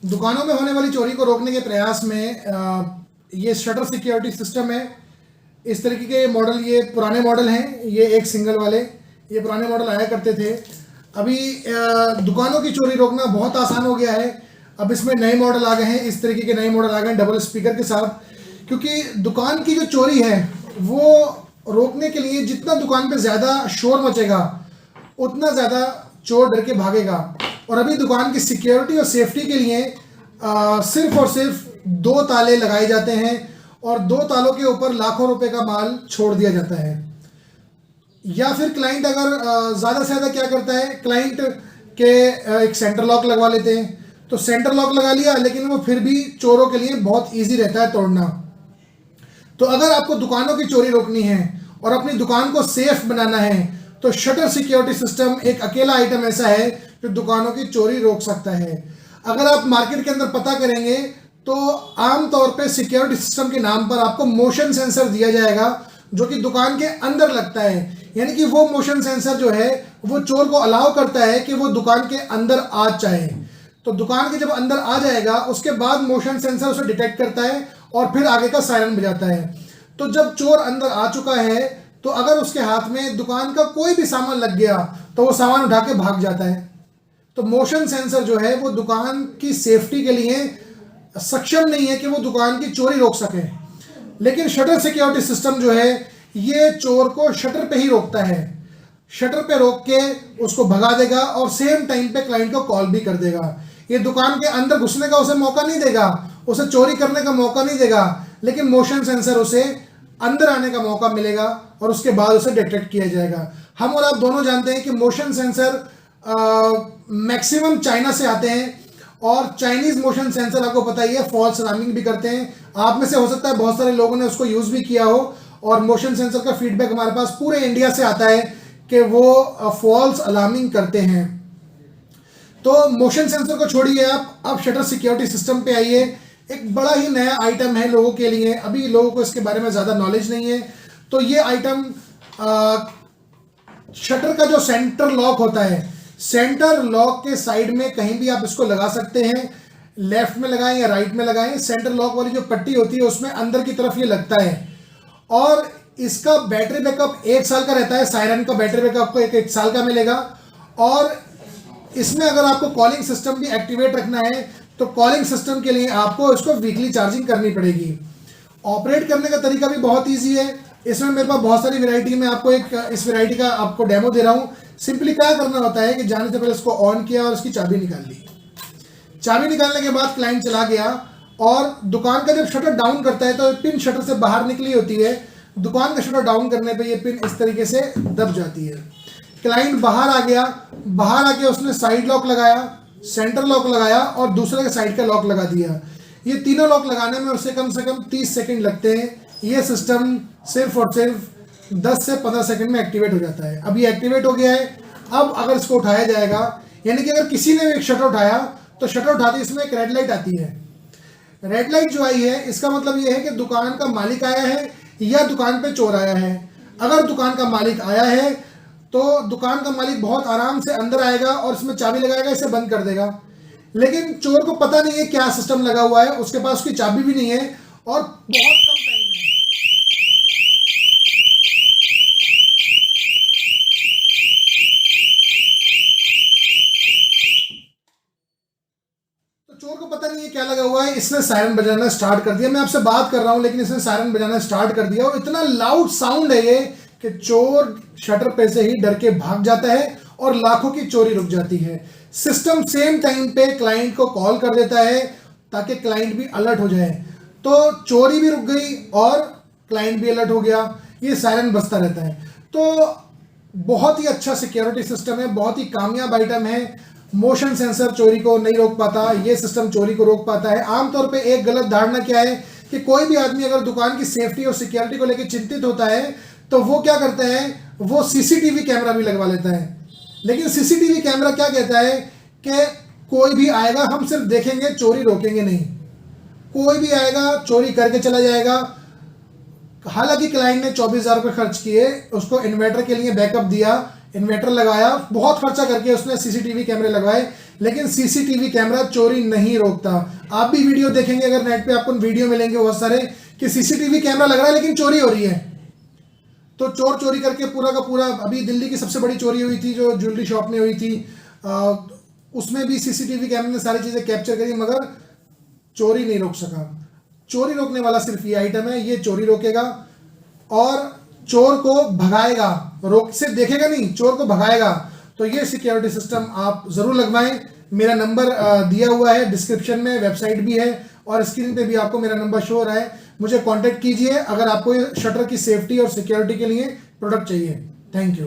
दुकानों में होने वाली चोरी को रोकने के प्रयास में ये शटर सिक्योरिटी सिस्टम है। इस तरीके के मॉडल, ये पुराने मॉडल हैं, ये एक सिंगल वाले, ये पुराने मॉडल आया करते थे। अभी दुकानों की चोरी रोकना बहुत आसान हो गया है। अब इसमें नए मॉडल आ गए हैं, इस तरीके के नए मॉडल आ गए हैं डबल स्पीकर के साथ, क्योंकि दुकान की जो चोरी है वो रोकने के लिए जितना दुकान पे ज़्यादा शोर मचेगा उतना ज़्यादा चोर डर के भागेगा। और अभी दुकान की सिक्योरिटी और सेफ्टी के लिए सिर्फ और सिर्फ 2 ताले लगाए जाते हैं और 2 तालों के ऊपर लाखों रुपए का माल छोड़ दिया जाता है। या फिर क्लाइंट अगर ज़्यादा से ज़्यादा क्या करता है, क्लाइंट के एक सेंटर लॉक लगवा लेते हैं, तो सेंटर लॉक लगा लिया, लेकिन वो फिर भी चोरों के लिए बहुत ईजी रहता है तोड़ना। तो अगर आपको दुकानों की चोरी रोकनी है और अपनी दुकान को सेफ बनाना है तो शटर सिक्योरिटी सिस्टम एक अकेला आइटम ऐसा है जो दुकानों की चोरी रोक सकता है। अगर आप मार्केट के अंदर पता करेंगे तो आमतौर पे सिक्योरिटी सिस्टम के नाम पर आपको मोशन सेंसर दिया जाएगा जो कि दुकान के अंदर लगता है। यानी कि वो मोशन सेंसर जो है वो चोर को अलाउ करता है कि वो दुकान के अंदर आ जाए। तो दुकान के जब अंदर आ जाएगा उसके बाद मोशन सेंसर उसे डिटेक्ट करता है और फिर आगे का सायरन बजाता है। तो जब चोर अंदर आ चुका है तो अगर उसके हाथ में दुकान का कोई भी सामान लग गया तो वो सामान उठा के भाग जाता है। तो मोशन सेंसर जो है वो दुकान की सेफ्टी के लिए सक्षम नहीं है कि वो दुकान की चोरी रोक सके, लेकिन शटर सिक्योरिटी सिस्टम जो है ये चोर को शटर पे ही रोकता है। शटर पे रोक के उसको भगा देगा और सेम टाइम पे क्लाइंट को कॉल भी कर देगा। ये दुकान के अंदर घुसने का उसे मौका नहीं देगा, उसे चोरी करने का मौका नहीं देगा, लेकिन मोशन सेंसर उसे अंदर आने का मौका मिलेगा और उसके बाद उसे डिटेक्ट किया जाएगा। हम और आप दोनों जानते हैं कि मोशन सेंसर मैक्सिमम चाइना से आते हैं और चाइनीज मोशन सेंसर आपको पता ही है फॉल्स अलार्मिंग भी करते हैं। आप में से हो सकता है बहुत सारे लोगों ने उसको यूज भी किया हो और मोशन सेंसर का फीडबैक हमारे पास पूरे इंडिया से आता है कि वो फॉल्स अलार्मिंग करते हैं। तो मोशन सेंसर को छोड़िए आप, अब शटर सिक्योरिटी सिस्टम पे आइए। एक बड़ा ही नया आइटम है लोगों के लिए, अभी लोगों को इसके बारे में ज़्यादा नॉलेज नहीं है। तो ये आइटम शटर का जो सेंटर लॉक होता है, सेंटर लॉक के साइड में कहीं भी आप इसको लगा सकते हैं, लेफ्ट में लगाएं या राइट में लगाएं। सेंटर लॉक वाली जो पट्टी होती है उसमें अंदर की तरफ ये लगता है और इसका बैटरी बैकअप 1 साल का रहता है। सायरन का बैटरी बैकअप आपको 1 साल का मिलेगा। और इसमें अगर आपको कॉलिंग सिस्टम भी एक्टिवेट रखना है तो कॉलिंग सिस्टम के लिए आपको इसको वीकली चार्जिंग करनी पड़ेगी। ऑपरेट करने का तरीका भी बहुत ईजी है। इसमें मेरे पास बहुत सारी वैरायटी में आपको इस वैरायटी का आपको डेमो दे रहा हूँ। सिंपली क्या करना होता है कि जाने से पहले इसको ऑन किया और इसकी चाबी निकाल ली। चाबी निकालने के बाद क्लाइंट चला गया और दुकान का जब शटर डाउन करता है तो पिन शटर से बाहर निकली होती है। दुकान का शटर डाउन करने पे ये पिन इस तरीके से दब जाती है। क्लाइंट बाहर आ गया, बाहर आके उसने साइड लॉक लगाया, सेंटर लॉक लगाया और दूसरे के साइड का लॉक लगा दिया। ये तीनों लॉक लगाने में उसे कम से कम 30 सेकंड लगते हैं। ये सिस्टम सिर्फ और सिर्फ 10 से 15 सेकंड में एक्टिवेट हो जाता है। अब ये एक्टिवेट हो गया है। अब अगर इसको उठाया जाएगा, यानी कि अगर किसी ने एक शटर उठाया तो शटर उठाते इसमें एक रेड लाइट आती है। रेड लाइट जो आई है इसका मतलब ये है कि दुकान का मालिक आया है या दुकान पे चोर आया है। अगर दुकान का मालिक आया है तो दुकान का मालिक बहुत आराम से अंदर आएगा और इसमें चाबी लगाएगा, इसे बंद कर देगा। लेकिन चोर को पता नहीं है क्या सिस्टम लगा हुआ है, उसके पास उसकी चाबी भी नहीं है और बहुत कम टाइम है। तो चोर को पता नहीं है क्या लगा हुआ है, इसने सायरन बजाना स्टार्ट कर दिया। मैं आपसे बात कर रहा हूं लेकिन इसने सायरन बजाना स्टार्ट कर दिया और इतना लाउड साउंड है ये कि चोर शटर पे से ही डर के भाग जाता है और लाखों की चोरी रुक जाती है। सिस्टम सेम टाइम पे क्लाइंट को कॉल कर देता है ताकि क्लाइंट भी अलर्ट हो जाए। तो चोरी भी रुक गई और क्लाइंट भी अलर्ट हो गया। ये सायरन बजता रहता है। तो बहुत ही अच्छा सिक्योरिटी सिस्टम है, बहुत ही कामयाब आइटम है। मोशन सेंसर चोरी को नहीं रोक पाता, ये सिस्टम चोरी को रोक पाता है। आमतौर पे एक गलत धारणा क्या है कि कोई भी आदमी अगर दुकान की सेफ्टी और सिक्योरिटी को लेकर चिंतित होता है तो वो क्या करता है, वो सीसीटीवी कैमरा भी लगवा लेता है। लेकिन सीसीटीवी कैमरा क्या कहता है कि कोई भी आएगा हम सिर्फ देखेंगे, चोरी रोकेंगे नहीं। कोई भी आएगा चोरी करके चला जाएगा। हालांकि क्लाइंट ने 24,000 रुपये खर्च किए, उसको इन्वर्टर के लिए बैकअप दिया, इन्वर्टर लगाया, बहुत खर्चा करके उसने सीसीटीवी कैमरे लगवाए, लेकिन सीसीटीवी कैमरा चोरी नहीं रोकता। आप भी वीडियो देखेंगे अगर नेट पे, आपको वीडियो मिलेंगे बहुत सारे कि सीसीटीवी कैमरा लग रहा है लेकिन चोरी हो रही है। तो चोर चोरी करके पूरा का पूरा, अभी दिल्ली की सबसे बड़ी चोरी हुई थी जो ज्वेलरी शॉप में हुई थी, उसमें भी सीसीटीवी कैमरे ने सारी चीजें कैप्चर करी मगर चोरी नहीं रोक सका। चोरी रोकने वाला सिर्फ ये आइटम है, ये चोरी रोकेगा और चोर को भगाएगा, रोक से देखेगा नहीं, चोर को भगाएगा। तो ये सिक्योरिटी सिस्टम आप जरूर लगवाएं। मेरा नंबर दिया हुआ है डिस्क्रिप्शन में, वेबसाइट भी है और स्क्रीन पे भी आपको मेरा नंबर शो हो रहा है। मुझे कांटेक्ट कीजिए अगर आपको शटर की सेफ्टी और सिक्योरिटी के लिए प्रोडक्ट चाहिए। Thank you.